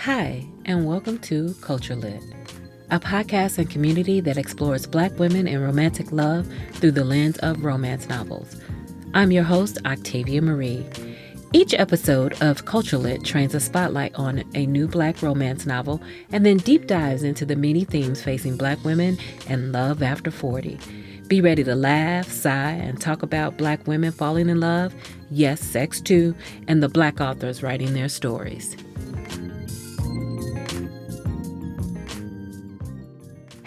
Hi, and welcome to Culture Lit, a podcast and community that explores Black women and romantic love through the lens of romance novels. I'm your host, Octavia Marie. Each episode of Culture Lit trains a spotlight on a new Black romance novel and then deep dives into the many themes facing Black women and love after 40. Be ready to laugh, sigh, and talk about Black women falling in love, yes, sex too, and the Black authors writing their stories.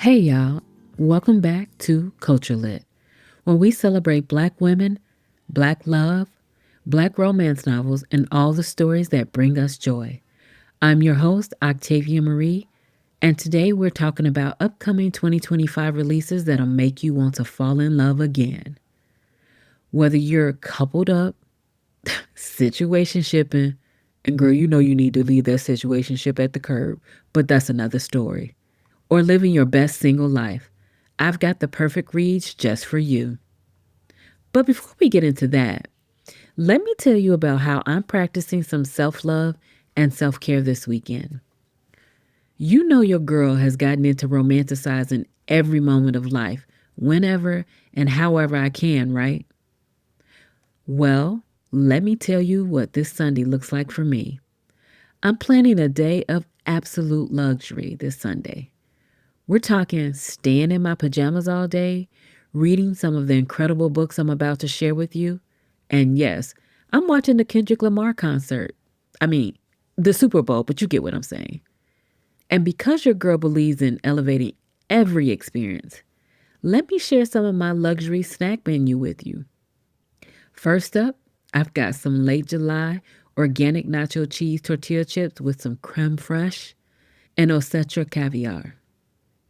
Hey y'all, welcome back to Culture Lit, where we celebrate Black women, Black love, Black romance novels, and all the stories that bring us joy. I'm your host, Octavia Marie, and today we're talking about upcoming 2025 releases that'll make you want to fall in love again. Whether you're coupled up, situation shipping, and girl, you know you need to leave that situation ship at the curb, but that's another story. Or living your best single life, I've got the perfect reads just for you. But before we get into that, let me tell you about how I'm practicing some self love and self care this weekend. You know, your girl has gotten into romanticizing every moment of life, whenever and however I can, right? Well, let me tell you what this Sunday looks like for me. I'm planning a day of absolute luxury this Sunday. We're talking staying in my pajamas all day, reading some of the incredible books I'm about to share with you, and yes, I'm watching the Kendrick Lamar concert. I mean, the Super Bowl, but you get what I'm saying. And because your girl believes in elevating every experience, let me share some of my luxury snack menu with you. First up, I've got some late July organic nacho cheese tortilla chips with some creme fraiche and Osetra caviar.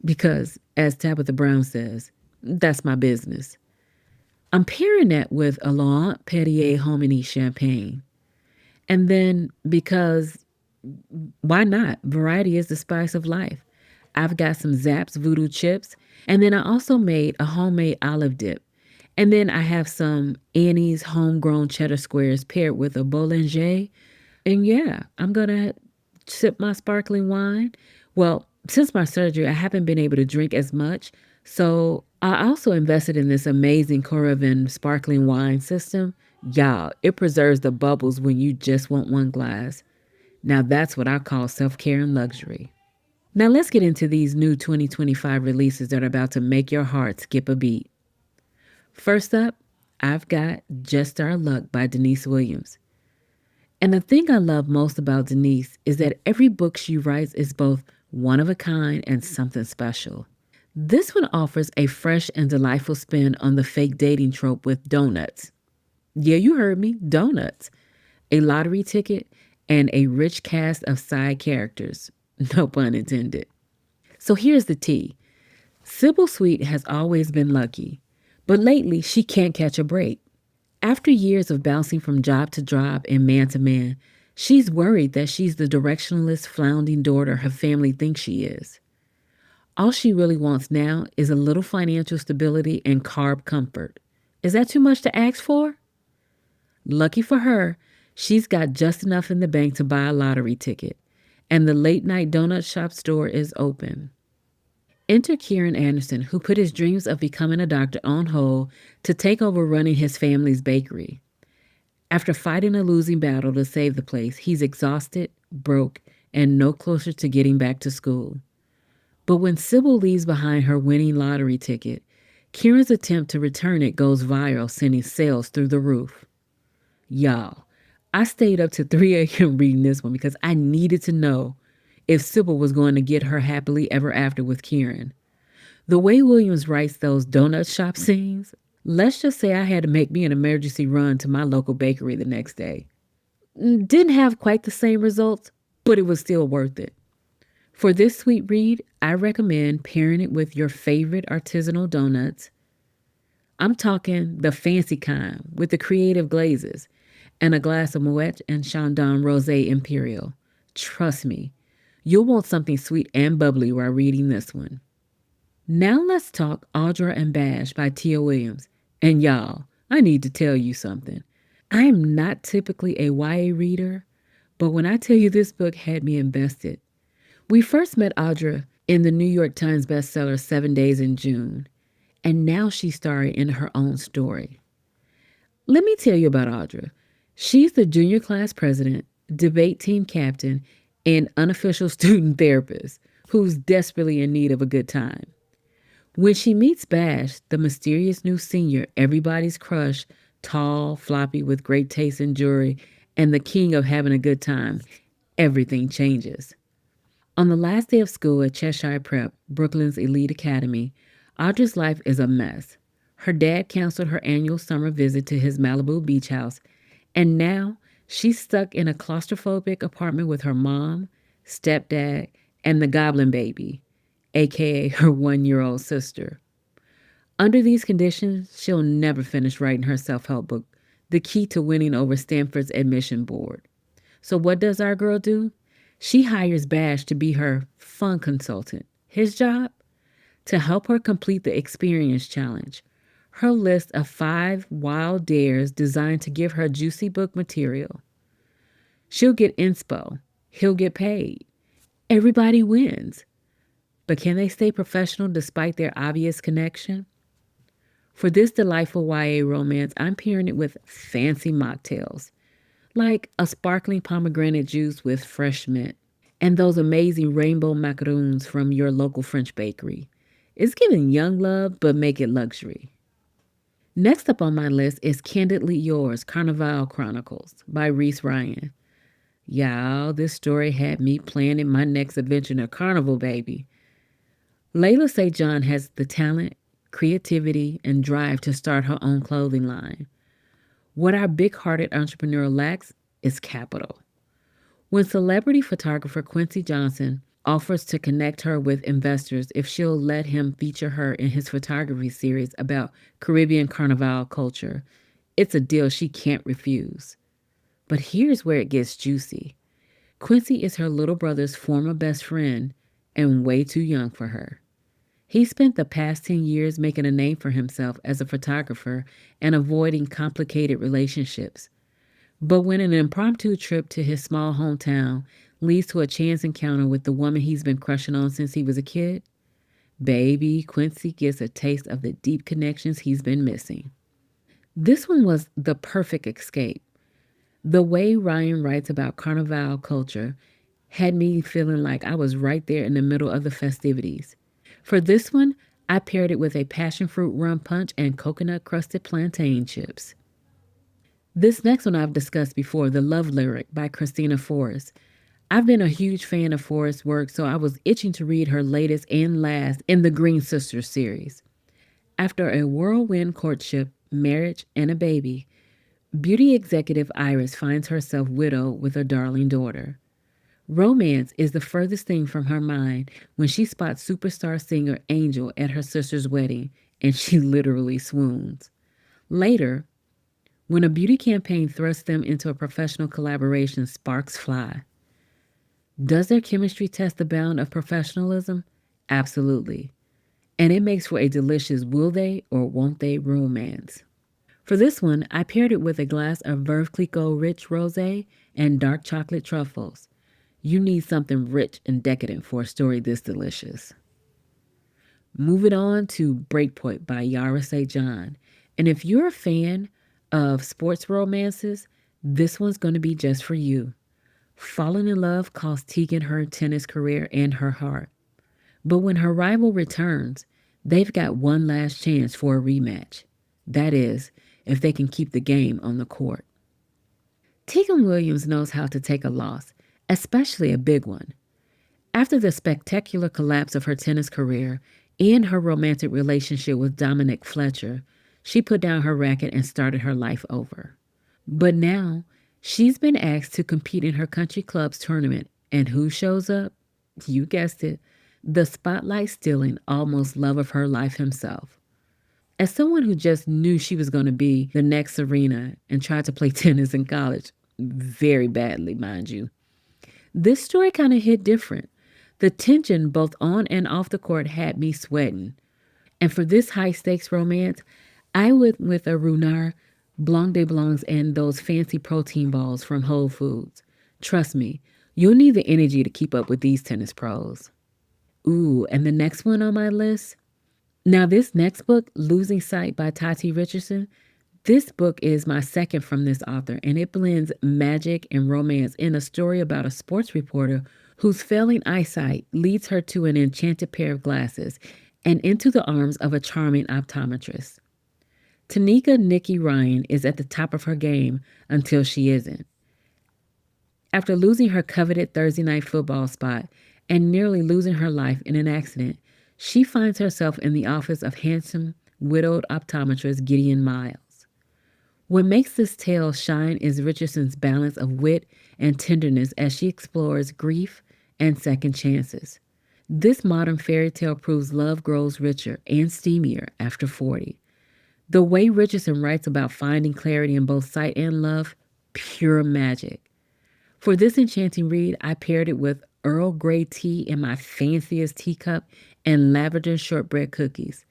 Because, as Tabitha Brown says, that's my business. I'm pairing that with a Laurent Perrier Hominy champagne. And then, because why not? Variety is the spice of life. I've got some Zapp's Voodoo chips, and then I also made a homemade olive dip. And then I have some Annie's homegrown cheddar squares paired with a Bollinger. And yeah, I'm going to sip my sparkling wine. Well, since my surgery, I haven't been able to drink as much. So I also invested in this amazing Coravin sparkling wine system. Y'all, it preserves the bubbles when you just want one glass. Now that's what I call self-care and luxury. Now let's get into these new 2025 releases that are about to make your heart skip a beat. First up, I've got Just Our Luck by Denise Williams. And the thing I love most about Denise is that every book she writes is both one of a kind and something special. This one offers a fresh and delightful spin on the fake dating trope with donuts. Yeah, you heard me, donuts. A lottery ticket and a rich cast of side characters. No pun intended. So here's the tea. Sybil Sweet has always been lucky, but lately she can't catch a break. After years of bouncing from job to job and man to man, she's worried that she's the directionless, floundering daughter her family thinks she is. All she really wants now is a little financial stability and carb comfort. Is that too much to ask for? Lucky for her, she's got just enough in the bank to buy a lottery ticket, and the late night donut shop store is open. Enter Kieran Anderson, who put his dreams of becoming a doctor on hold to take over running his family's bakery. After fighting a losing battle to save the place, he's exhausted, broke, and no closer to getting back to school. But when Sybil leaves behind her winning lottery ticket, Kieran's attempt to return it goes viral, sending sales through the roof. Y'all, I stayed up to 3 a.m. reading this one because I needed to know if Sybil was going to get her happily ever after with Kieran. The way Williams writes those donut shop scenes, let's just say I had to make me an emergency run to my local bakery the next day. Didn't have quite the same results, but it was still worth it. For this sweet read, I recommend pairing it with your favorite artisanal donuts. I'm talking the fancy kind with the creative glazes and a glass of Moet and Chandon Rosé Imperial. Trust me, you'll want something sweet and bubbly while reading this one. Now let's talk Audre and Bash by Tia Williams. And y'all, I need to tell you something. I am not typically a YA reader, But when I tell you this book had me invested, we first met Audre in the New York Times bestseller 7 Days in June, and now she's starring in her own story. Let me tell you about Audre. She's the junior class president, debate team captain, and unofficial student therapist who's desperately in need of a good time. When she meets Bash, the mysterious new senior, everybody's crush, tall, floppy, with great taste in jewelry, and the king of having a good time, everything changes. On the last day of school at Cheshire Prep, Brooklyn's elite academy, Audre's life is a mess. Her dad canceled her annual summer visit to his Malibu beach house, and now she's stuck in a claustrophobic apartment with her mom, stepdad, and the goblin baby, aka her 1 year old sister. Under these conditions, she'll never finish writing her self help book, The Key to Winning Over Stanford's Admission Board. So, what does our girl do? She hires Bash to be her fun consultant. His job? To help her complete the experience challenge. Her list of 5 wild dares designed to give her juicy book material. She'll get inspo. He'll get paid. Everybody wins. But can they stay professional despite their obvious connection? For this delightful YA romance, I'm pairing it with fancy mocktails, like a sparkling pomegranate juice with fresh mint, and those amazing rainbow macaroons from your local French bakery. It's giving young love, but make it luxury. Next up on my list is Candidly Yours, Carnivale Chronicles by Reese Ryan. Y'all, this story had me planning my next adventure to Carnival, baby. Layla St. John has the talent, creativity, and drive to start her own clothing line. What our big-hearted entrepreneur lacks is capital. When celebrity photographer Quincy Johnson offers to connect her with investors if she'll let him feature her in his photography series about Caribbean Carnival culture, it's a deal she can't refuse. But here's where it gets juicy. Quincy is her little brother's former best friend and way too young for her. He spent the past 10 years making a name for himself as a photographer and avoiding complicated relationships. But when an impromptu trip to his small hometown leads to a chance encounter with the woman he's been crushing on since he was a kid, baby, Quincy gets a taste of the deep connections he's been missing. This one was the perfect escape. The way Ryan writes about Carnival culture had me feeling like I was right there in the middle of the festivities. For this one, I paired it with a passion fruit rum punch and coconut crusted plantain chips. This next one I've discussed before, The Love Lyric by Kristina Forrest. I've been a huge fan of Forrest's work, so I was itching to read her latest and last in the Green Sisters series. After a whirlwind courtship, marriage, and a baby, beauty executive Iris finds herself widowed with a darling daughter. Romance is the furthest thing from her mind when she spots superstar singer Angel at her sister's wedding, and she literally swoons. Later, when a beauty campaign thrusts them into a professional collaboration, sparks fly. Does their chemistry test the bound of professionalism? Absolutely. And it makes for a delicious will they or won't they romance. For this one, I paired it with a glass of Veuve Clicquot Rich Rosé and dark chocolate truffles. You need something rich and decadent for a story this delicious. Moving on to Breakpoint by Yahrah St. John. And if you're a fan of sports romances, this one's going to be just for you. Falling in love cost Tegan her tennis career and her heart. But when her rival returns, they've got one last chance for a rematch. That is, if they can keep the game on the court. Tegan Williams knows how to take a loss, especially a big one. After the spectacular collapse of her tennis career and her romantic relationship with Dominic Fletcher, she put down her racket and started her life over. But now, she's been asked to compete in her country club's tournament, and who shows up? You guessed it, the spotlight-stealing almost love of her life himself. As someone who just knew she was going to be the next Serena and tried to play tennis in college, very badly, mind you, this story kind of hit different. The tension both on and off the court had me sweating. And for this high-stakes romance, I went with a Runard, Blanc de Blancs, and those fancy protein balls from Whole Foods. Trust me, you'll need the energy to keep up with these tennis pros. Ooh, and the next one on my list. Now, this next book, Losing Sight by Tati Richardson, this book is my second from this author, and it blends magic and romance in a story about a sports reporter whose failing eyesight leads her to an enchanted pair of glasses and into the arms of a charming optometrist. Tanika Nikki Ryan is at the top of her game until she isn't. After losing her coveted Thursday night football spot and nearly losing her life in an accident, she finds herself in the office of handsome, widowed optometrist Gideon Miles. What makes this tale shine is Richardson's balance of wit and tenderness as she explores grief and second chances. This modern fairy tale proves love grows richer and steamier after 40. The way Richardson writes about finding clarity in both sight and love, pure magic. For this enchanting read, I paired it with Earl Grey tea in my fanciest teacup and lavender shortbread cookies.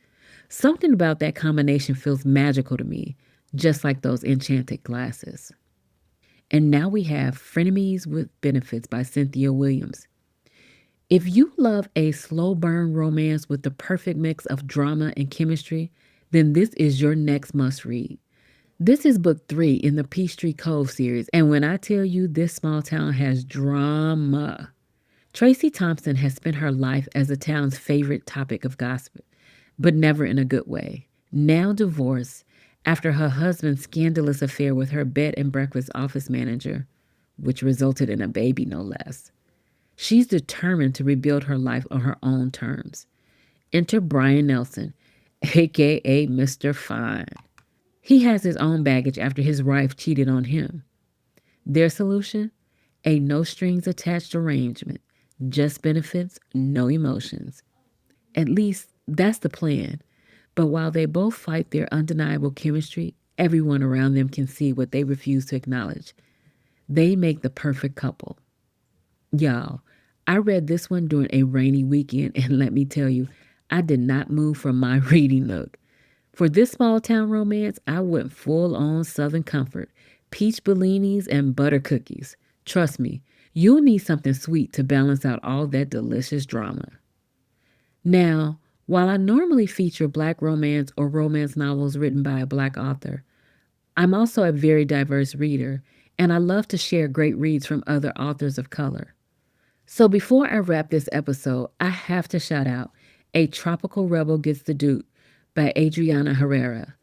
Something about that combination feels magical to me, just like those enchanted glasses. And now we have Frenemies with Benefits by Cynthia Williams. If you love a slow burn romance with the perfect mix of drama and chemistry, then this is your next must read. This is book 3 in the Peachtree Cove series, and when I tell you this small town has drama. Tracy Thompson has spent her life as the town's favorite topic of gossip, but never in a good way. Now divorced after her husband's scandalous affair with her bed and breakfast office manager, which resulted in a baby no less. She's determined to rebuild her life on her own terms. Enter Brian Nelson, aka Mr. Fine. He has his own baggage after his wife cheated on him. Their solution? A no strings attached arrangement. Just benefits, no emotions. At least that's the plan. But while they both fight their undeniable chemistry, everyone around them can see what they refuse to acknowledge. They make the perfect couple. Y'all, I read this one during a rainy weekend, and let me tell you, I did not move from my reading nook. For this small town romance, I went full on Southern comfort, peach bellinis and butter cookies. Trust me, you'll need something sweet to balance out all that delicious drama. Now, while I normally feature black romance or romance novels written by a black author, I'm also a very diverse reader, and I love to share great reads from other authors of color. So before I wrap this episode, I have to shout out A Tropical Rebel Gets the Duke by Adriana Herrera.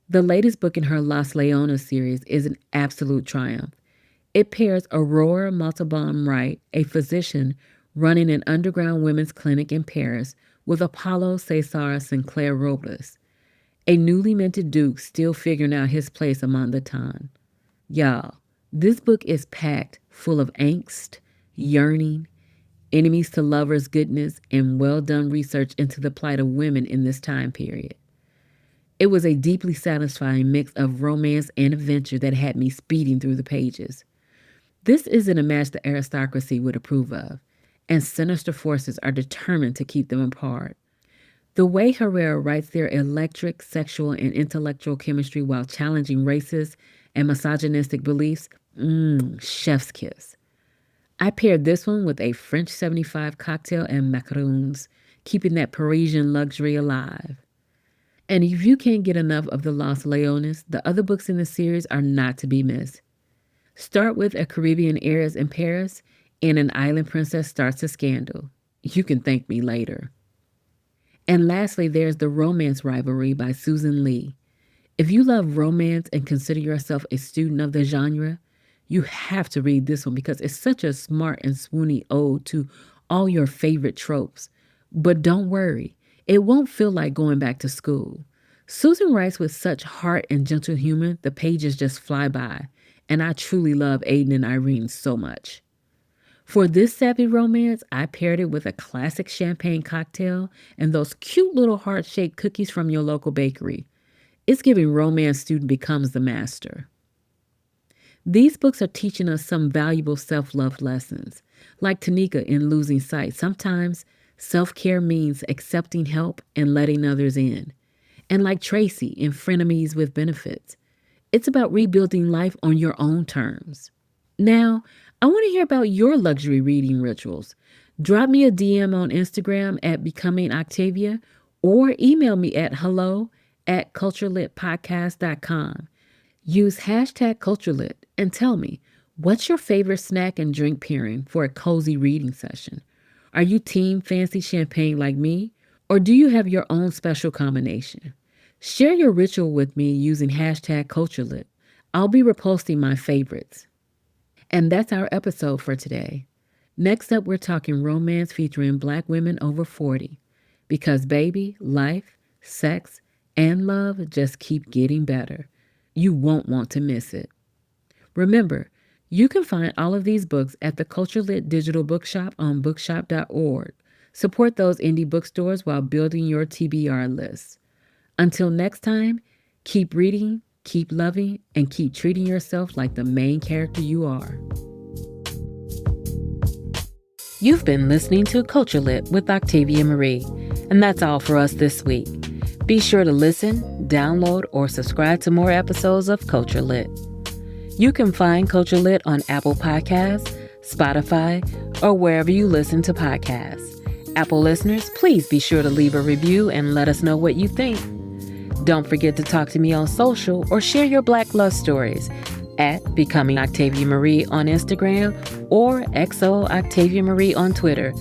The latest book in her Las Leonas series is an absolute triumph. It pairs Aurora Montalban Wright, a physician running an underground women's clinic in Paris, with Apollo Cesar Sinclair Robles, a newly minted duke still figuring out his place among the ton. Y'all, this book is packed full of angst, yearning, enemies to lovers' goodness, and well-done research into the plight of women in this time period. It was a deeply satisfying mix of romance and adventure that had me speeding through the pages. This isn't a match the aristocracy would approve of, and sinister forces are determined to keep them apart. The way Herrera writes their electric sexual and intellectual chemistry while challenging racist and misogynistic beliefs, chef's kiss. I paired this one with a French 75 cocktail and macaroons, keeping that Parisian luxury alive. And if you can't get enough of the Los Leones, the other books in the series are not to be missed. Start with A Caribbean Heiress in Paris, and An Island Princess Starts a Scandal. You can thank me later. And lastly, there's The Romance Rivalry by Susan Lee. If you love romance and consider yourself a student of the genre, you have to read this one because it's such a smart and swoony ode to all your favorite tropes. But don't worry, it won't feel like going back to school. Susan writes with such heart and gentle humor, the pages just fly by, and I truly love Aiden and Irene so much. For this sappy romance, I paired it with a classic champagne cocktail and those cute little heart-shaped cookies from your local bakery. It's giving romance student becomes the master. These books are teaching us some valuable self-love lessons. Like Tanika in Losing Sight, sometimes self-care means accepting help and letting others in. And like Tracy in Frenemies with Benefits, it's about rebuilding life on your own terms. Now, I want to hear about your luxury reading rituals. Drop me a DM on Instagram at Becoming Octavia or email me at hello@culturelitpodcast.com. Use hashtag CultureLit and tell me, what's your favorite snack and drink pairing for a cozy reading session? Are you team fancy champagne like me, or do you have your own special combination? Share your ritual with me using hashtag CultureLit. I'll be reposting my favorites. And that's our episode for today. Next up, we're talking romance featuring Black women over 40. Because, baby, life, sex, and love just keep getting better. You won't want to miss it. Remember, you can find all of these books at the Culture Lit Digital Bookshop on bookshop.org. Support those indie bookstores while building your TBR list. Until next time, keep reading, keep loving, and keep treating yourself like the main character you are. You've been listening to Culture Lit with Octavia Marie, and that's all for us this week. Be sure to listen, download, or subscribe to more episodes of Culture Lit. You can find Culture Lit on Apple Podcasts, Spotify, or wherever you listen to podcasts. Apple listeners, please be sure to leave a review and let us know what you think. Don't forget to talk to me on social or share your Black love stories at Becoming Octavia Marie on Instagram or XO Octavia Marie on Twitter.